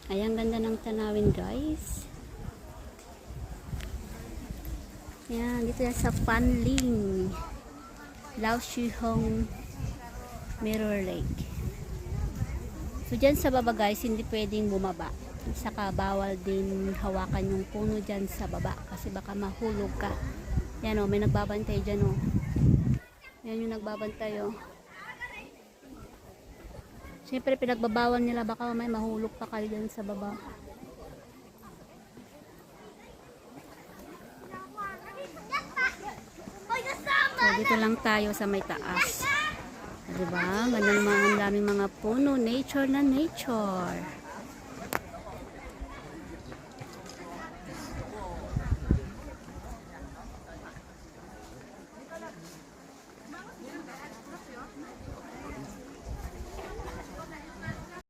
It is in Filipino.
Ay, ang ganda ng tanawin, guys. Yan, dito yan sa Fanling, Lao Shihong Mirror Lake. So, dyan sa baba, guys, hindi pwedeng bumaba. Saka bawal din hawakan yung puno dyan sa baba kasi baka mahulog ka. Yan o, may nagbabantay dyan o. Yan yung nagbabantay o. Siyempre pinagbabawal nila baka may mahulog pa kayo dyan sa baba. So, dito lang tayo sa may taas. Diba? Ganda naman ang daming mga puno. Nature na nature.